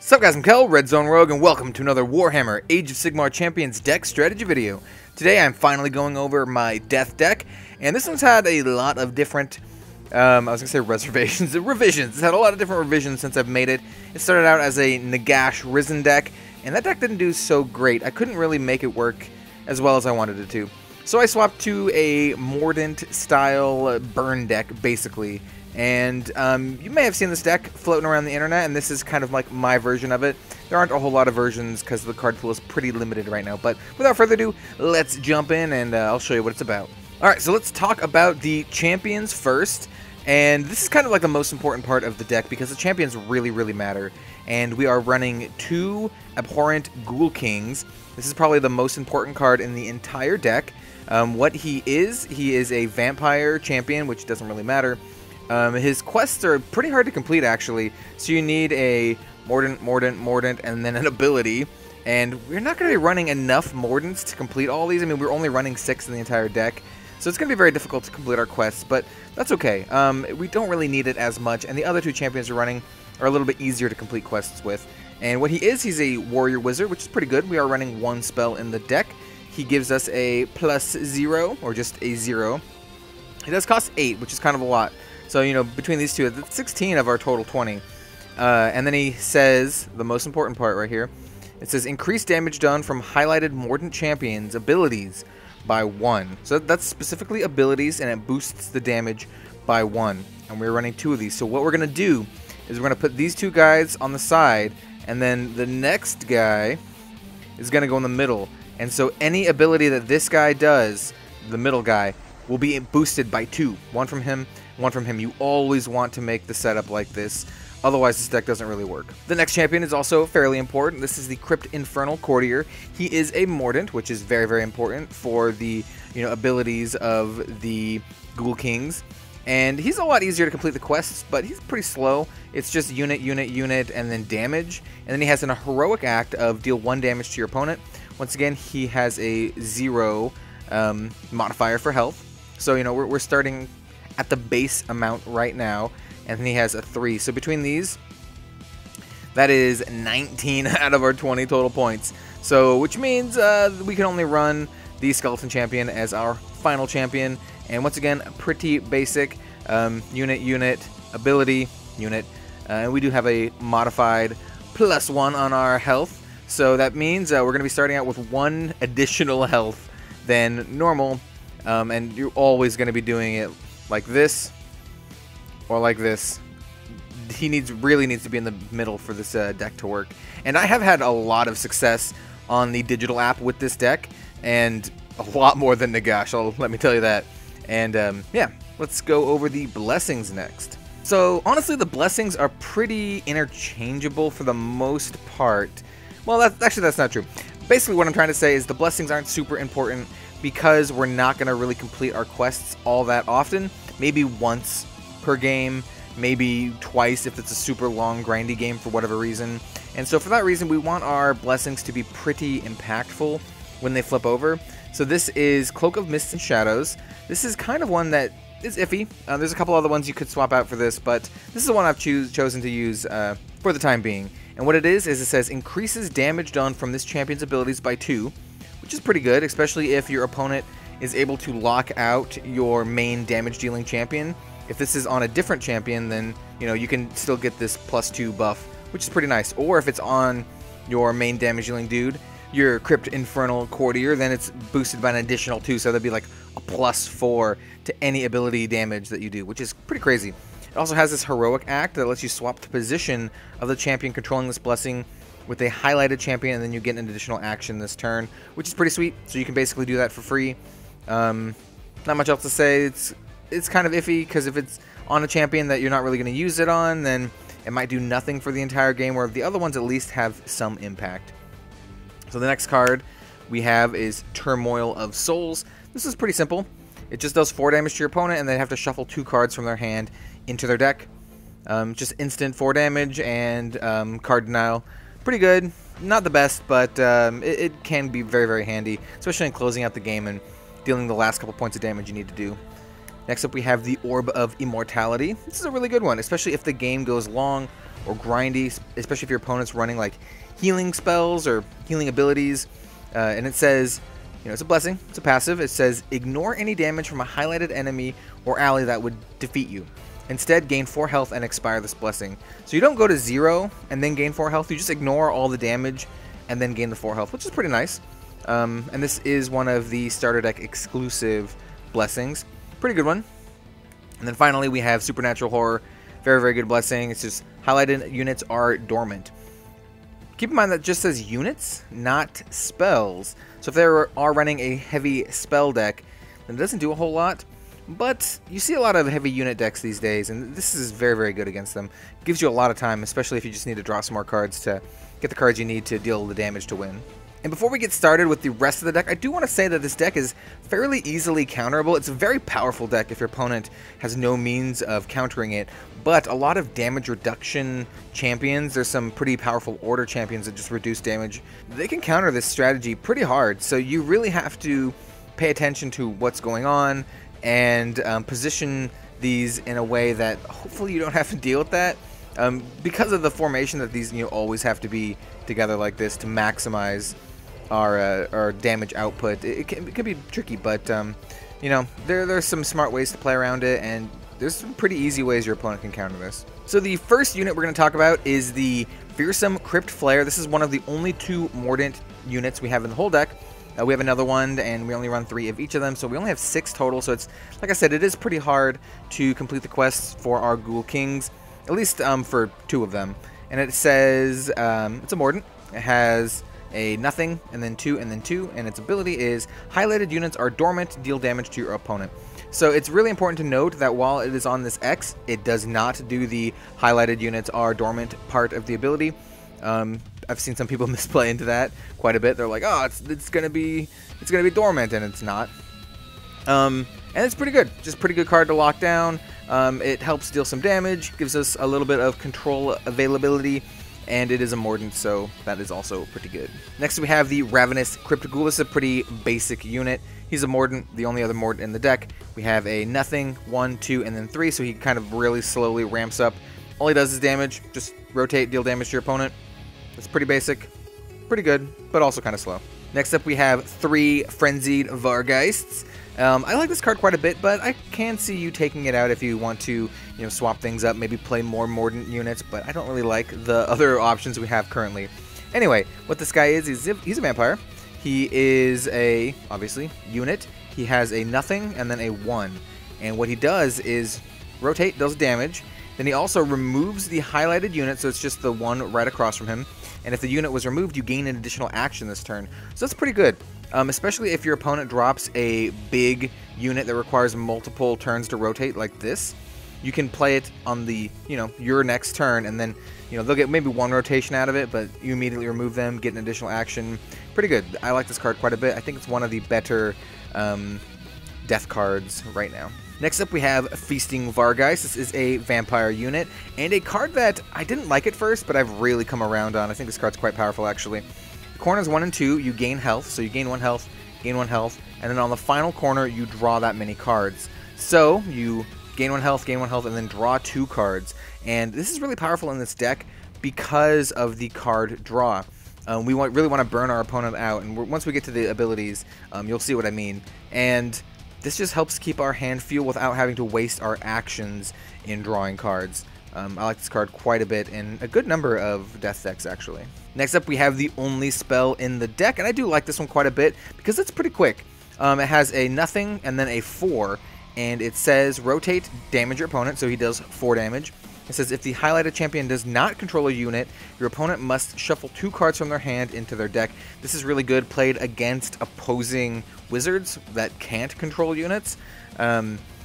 Sup guys, I'm Kel, Red Zone Rogue, and welcome to another Warhammer Age of Sigmar Champions deck strategy video. Today I'm finally going over my Death deck, and this one's had a lot of different, I was going to say revisions. It's had a lot of different revisions since I've made it. It started out as a Nagash Risen deck, and that deck didn't do so great. I couldn't really make it work as well as I wanted it to. So I swapped to a Mordant style burn deck, basically. And you may have seen this deck floating around the internet, and this is kind of like my version of it. There aren't a whole lot of versions because the card pool is pretty limited right now. But without further ado, let's jump in and I'll show you what it's about. Alright, so let's talk about the champions first. And this is kind of like the most important part of the deck because the champions really matter. And we are running two Abhorrant Ghoul Kings. This is probably the most important card in the entire deck. What he is a vampire champion, which doesn't really matter. His quests are pretty hard to complete, actually, so you need a Mordant, and then an ability, and we're not going to be running enough Mordants to complete all these. I mean, we're only running 6 in the entire deck, so it's going to be very difficult to complete our quests, but that's okay. We don't really need it as much, and the other two champions we're running are a little bit easier to complete quests with. And what he is, he's a warrior wizard, which is pretty good. We are running 1 spell in the deck. He gives us a +0, or just a 0. He does cost 8, which is kind of a lot. So, you know, between these two, that's 16 of our total 20. And then he says, the most important part right here, it says, increase damage done from highlighted Mordant champions' abilities by 1. So that's specifically abilities, and it boosts the damage by 1. And we're running 2 of these. So what we're going to do is we're going to put these 2 guys on the side, and then the next guy is going to go in the middle. And so any ability that this guy does, the middle guy, will be boosted by 2. One from him, one from him. You always want to make the setup like this, otherwise this deck doesn't really work. The next champion is also fairly important. This is the Crypt Infernal Courtier. He is a Mordant, which is very important for the abilities of the Ghoul Kings. And he's a lot easier to complete the quests, but he's pretty slow. It's just unit, and then damage. And then he has a heroic act of deal 1 damage to your opponent. Once again, he has a 0 modifier for health. So, we're starting at the base amount right now, and then he has a 3. So between these, that is 19 out of our 20 total points. So, which means we can only run the Skeleton Champion as our final champion. And once again, pretty basic unit, ability, unit. And we do have a modified +1 on our health. So that means we're going to be starting out with 1 additional health than normal. And you're always going to be doing it like this or like this. He really needs to be in the middle for this deck to work. And I have had a lot of success on the digital app with this deck, and a lot more than Nagash, let me tell you that. And yeah, let's go over the blessings next. So honestly, the blessings are pretty interchangeable for the most part. Well, that's not true. Basically what I'm trying to say is the blessings aren't super important because we're not going to really complete our quests all that often. Maybe once per game, maybe twice if it's a super long grindy game for whatever reason. And so for that reason, we want our blessings to be pretty impactful when they flip over. So this is Cloak of Mists and Shadows. This is kind of one that is iffy. There's a couple other ones you could swap out for this, but this is the one I've chosen to use for the time being. And what it is it says increases damage done from this champion's abilities by 2, which is pretty good, especially if your opponent is able to lock out your main damage dealing champion. If this is on a different champion, then you can still get this +2 buff, which is pretty nice. Or if it's on your main damage dealing dude, your Crypt Infernal Courtier, then it's boosted by an additional 2, so that'd be like a +4 to any ability damage that you do, which is pretty crazy. It also has this heroic act that lets you swap the position of the champion controlling this blessing with a highlighted champion, and then you get an additional action this turn, which is pretty sweet. So you can basically do that for free. Not much else to say. It's kind of iffy because if it's on a champion that you're not really going to use it on, then it might do nothing for the entire game, where the other ones at least have some impact. So the next card we have is Turmoil of Souls. This is pretty simple. It just does 4 damage to your opponent, and they have to shuffle 2 cards from their hand into their deck. Just instant 4 damage and card denial. Pretty good. Not the best, but it can be very handy, especially in closing out the game and dealing the last couple points of damage you need to do. Next up we have the Orb of Immortality. This is a really good one, especially if the game goes long or grindy, especially if your opponent's running like healing spells or healing abilities. And it says, you know, it's a blessing, it's a passive. It says, ignore any damage from a highlighted enemy or ally that would defeat you. Instead, gain 4 health and expire this blessing. So you don't go to 0 and then gain 4 health. You just ignore all the damage and then gain the 4 health, which is pretty nice. And this is one of the starter deck exclusive blessings. Pretty good one. And then finally, we have Supernatural Horror. Very, very good blessing. It's just highlighted units are dormant. Keep in mind that just says units, not spells. So if they are running a heavy spell deck, then it doesn't do a whole lot. But you see a lot of heavy unit decks these days, and this is very, very good against them. Gives you a lot of time, especially if you just need to draw some more cards to get the cards you need to deal the damage to win. And before we get started with the rest of the deck, I do want to say that this deck is fairly easily counterable. It's a very powerful deck if your opponent has no means of countering it, but a lot of damage reduction champions, there's some pretty powerful order champions that just reduce damage, they can counter this strategy pretty hard, so you really have to pay attention to what's going on and position these in a way that hopefully you don't have to deal with that. Because of the formation that these always have to be together like this to maximize our damage output. It can be tricky, but there's some smart ways to play around it, and there's some pretty easy ways your opponent can counter this. So the first unit we're going to talk about is the Fearsome Crypt Flayer. This is one of the only 2 Mordant units we have in the whole deck. We have another one, and we only run 3 of each of them, so we only have 6 total. So it's, like I said, it is pretty hard to complete the quests for our Ghoul Kings, at least for 2 of them. And it says it's a Mordant. It has a nothing, and then 2, and then 2, and its ability is highlighted units are dormant, deal damage to your opponent. So it's really important to note that while it is on this X, it does not do the highlighted units are dormant part of the ability. I've seen some people misplay into that quite a bit. They're like, oh, it's gonna be dormant, and it's not. And it's pretty good, just pretty good card to lock down. It helps deal some damage, gives us a little bit of control availability, and it is a Mordant, so that is also pretty good. Next we have the Ravenous Crypt Ghoul. This is a pretty basic unit. He's a Mordant, the only other Mordant in the deck. We have a nothing, 1, 2, and then 3, so he kind of really slowly ramps up. All he does is damage, just rotate, deal damage to your opponent. It's pretty basic, pretty good, but also kind of slow. Next up we have 3 Frenzied Vargheists. I like this card quite a bit, but I can see you taking it out if you want to, swap things up, maybe play more Mordant units, but I don't really like the other options we have currently. Anyway, what this guy is he's a vampire. He is a, obviously, unit. He has a nothing and then a 1. And what he does is rotate, does damage. Then he also removes the highlighted unit, so it's just the one right across from him. And if the unit was removed, you gain an additional action this turn. So that's pretty good. Especially if your opponent drops a big unit that requires multiple turns to rotate like this. You can play it on the, your next turn, and then, they'll get maybe 1 rotation out of it, but you immediately remove them, get an additional action. Pretty good. I like this card quite a bit. I think it's one of the better death cards right now. Next up we have Feasting Vargheist. This is a vampire unit, and a card that I didn't like at first, but I've really come around on. I think this card's quite powerful, actually. Corners 1 and 2, you gain health, so you gain 1 health, gain 1 health, and then on the final corner, you draw that many cards. So, you gain 1 health, and then draw 2 cards. And this is really powerful in this deck because of the card draw. We really want to burn our opponent out, and once we get to the abilities, you'll see what I mean. And this just helps keep our hand fuel without having to waste our actions in drawing cards. I like this card quite a bit in a good number of death decks, actually. Next up, we have the only spell in the deck, and I do like this one quite a bit because it's pretty quick. It has a nothing and then a 4, and it says rotate, damage your opponent, so he does 4 damage. It says if the highlighted champion does not control a unit, your opponent must shuffle 2 cards from their hand into their deck. This is really good played against opposing wizards that can't control units.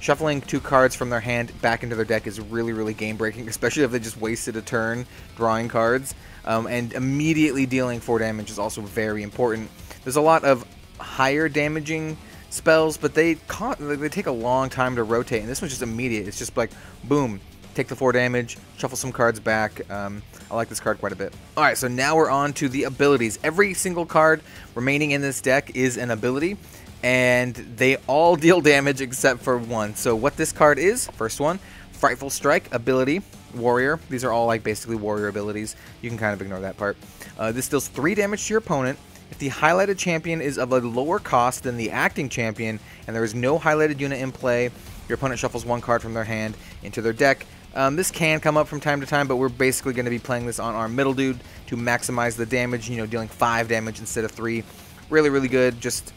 Shuffling 2 cards from their hand back into their deck is really, really game-breaking, especially if they just wasted a turn drawing cards. And immediately dealing 4 damage is also very important. There's a lot of higher damaging spells, but they take a long time to rotate, and this one's just immediate. It's just like, boom, take the 4 damage, shuffle some cards back. I like this card quite a bit. Alright, so now we're on to the abilities. Every single card remaining in this deck is an ability, and they all deal damage except for 1. So what this card is, first one, Frightful Strike ability, Warrior. These are all like basically warrior abilities. You can kind of ignore that part. This deals 3 damage to your opponent. If the highlighted champion is of a lower cost than the acting champion, and there is no highlighted unit in play, your opponent shuffles 1 card from their hand into their deck. This can come up from time to time, but we're basically going to be playing this on our middle dude to maximize the damage, you know, dealing 5 damage instead of 3. Really, really good, just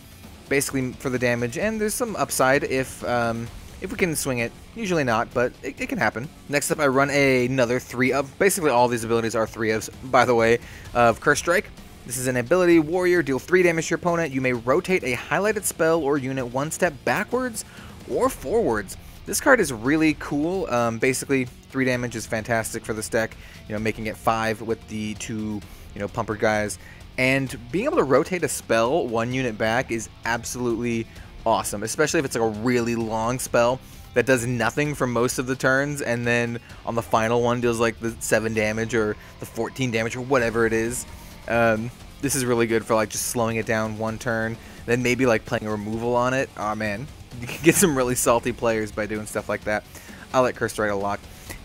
basically for the damage, and there's some upside if we can swing it. Usually not, but it can happen. Next up, I run another 3 of, basically all these abilities are 3 ofs, by the way, of Curse Strike. This is an ability, Warrior, deal 3 damage to your opponent. You may rotate a highlighted spell or unit 1 step backwards or forwards. This card is really cool. Basically, 3 damage is fantastic for this deck, you know, making it 5 with the 2, you know, pumper guys. And being able to rotate a spell 1 unit back is absolutely awesome, especially if it's like a really long spell that does nothing for most of the turns, and then on the final one deals like the 7 damage or the 14 damage or whatever it is. This is really good for like just slowing it down 1 turn, then maybe like playing a removal on it. Oh man, you can get some really salty players by doing stuff like that. I like Curse Strike a lot.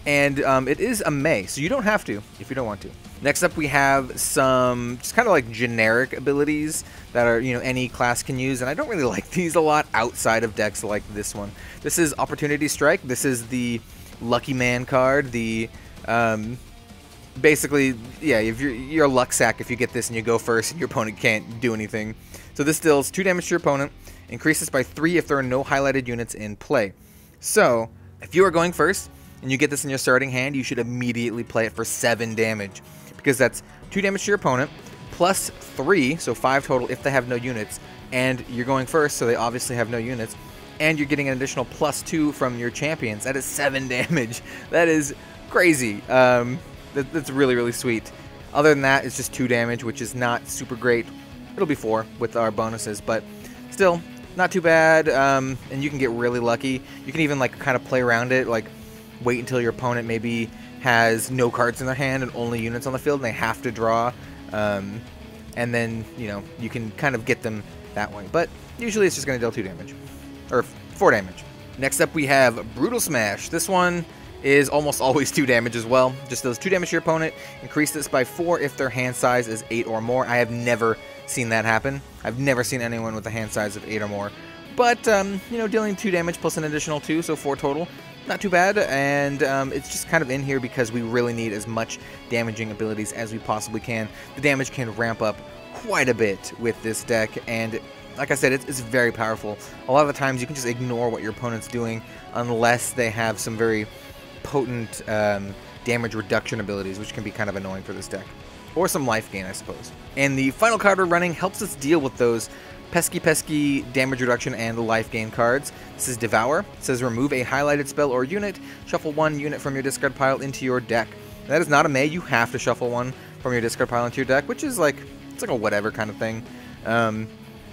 And it is a May, so you don't have to if you don't want to. Next up, we have some just kind of like generic abilities that are, you know, any class can use, and I don't really like these a lot outside of decks like this one. This is Opportunity Strike. This is the Lucky Man card. The basically, yeah, if you're a luck sack if you get this and you go first and your opponent can't do anything. So this deals 2 damage to your opponent, increases by 3 if there are no highlighted units in play. So if you are going first and you get this in your starting hand, you should immediately play it for 7 damage, because that's 2 damage to your opponent, plus 3, so 5 total if they have no units, and you're going first, so they obviously have no units, and you're getting an additional plus 2 from your champions. That is 7 damage. That is crazy. That's really, really sweet. Other than that, it's just 2 damage, which is not super great. It'll be 4 with our bonuses, but still, not too bad, and you can get really lucky. You can even like kind of play around it, like wait until your opponent maybe has no cards in their hand and only units on the field, and they have to draw, and then, you know, you can kind of get them that way. But usually it's just going to deal 2 damage, or 4 damage. Next up, we have Brutal Smash. This one is almost always 2 damage as well. Just does 2 damage to your opponent. Increase this by 4 if their hand size is 8 or more. I have never seen that happen. I've never seen anyone with a hand size of 8 or more. But, you know, dealing 2 damage plus an additional 2, so 4 total. Not too bad, and it's just kind of in here because we really need as much damaging abilities as we possibly can. The damage can ramp up quite a bit with this deck, and like I said, it's very powerful. A lot of the times you can just ignore what your opponent's doing unless they have some very potent damage reduction abilities, which can be kind of annoying for this deck. Or some life gain, I suppose. And the final card we're running helps us deal with those pesky damage reduction and life gain cards. This is Devour. It says remove a highlighted spell or unit, shuffle 1 unit from your discard pile into your deck. That is not a May. You have to shuffle 1 from your discard pile into your deck, which is like, it's like a whatever kind of thing.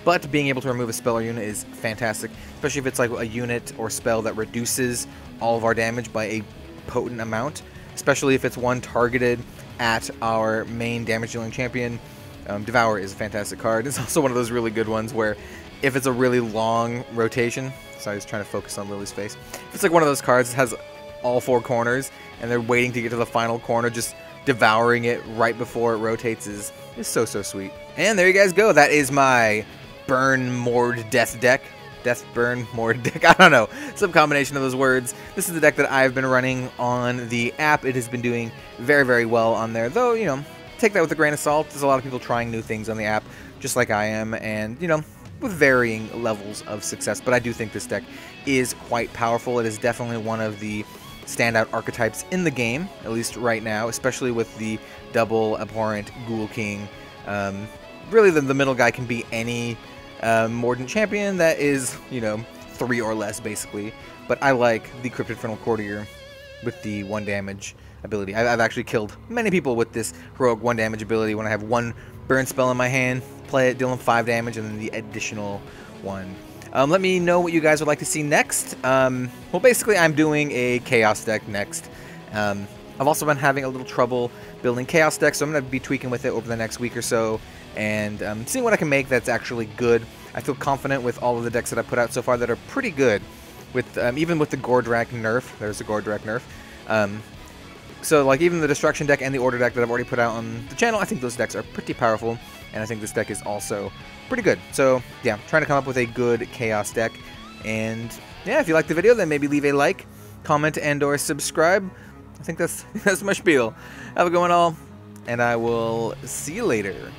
But being able to remove a spell or unit is fantastic, especially if it's like a unit or spell that reduces all of our damage by a potent amount, especially if it's one targeted at our main damage dealing champion. Devour is a fantastic card. It's also one of those really good ones where if it's a really long rotation, sorry, I was trying to focus on Lily's face. If it's like one of those cards that has all 4 corners and they're waiting to get to the final corner, just devouring it right before it rotates is so sweet. And there you guys go. That is my Burn, Mord, Death deck. Death, Burn, Mord deck. I don't know. Some combination of those words. This is the deck that I've been running on the app. It has been doing very well on there, though, you know, take that with a grain of salt. There's a lot of people trying new things on the app, just like I am, and, you know, with varying levels of success. But I do think this deck is quite powerful. It is definitely one of the standout archetypes in the game, at least right now, especially with the double Abhorrant Ghoul King. Really, the middle guy can be any Mordant champion that is, you know, 3 or less, basically. But I like the Crypt Infernal Courtier with the 1 damage ability. I've actually killed many people with this heroic 1 damage ability when I have 1 burn spell in my hand, play it, deal them 5 damage, and then the additional 1. Let me know what you guys would like to see next. Well, basically, I'm doing a Chaos deck next. I've also been having a little trouble building Chaos decks, so I'm going to be tweaking with it over the next week or so, and seeing what I can make that's actually good. I feel confident with all of the decks that I put out so far that are pretty good with even with the Gordrak nerf. There's the Gordrak nerf. So like even the Destruction deck and the Order deck that I've already put out on the channel, I think those decks are pretty powerful, and I think this deck is also pretty good. So yeah, trying to come up with a good Chaos deck. And yeah, if you liked the video, then maybe leave a like, comment, and or subscribe. I think that's my spiel. Have a good one all, and I will see you later.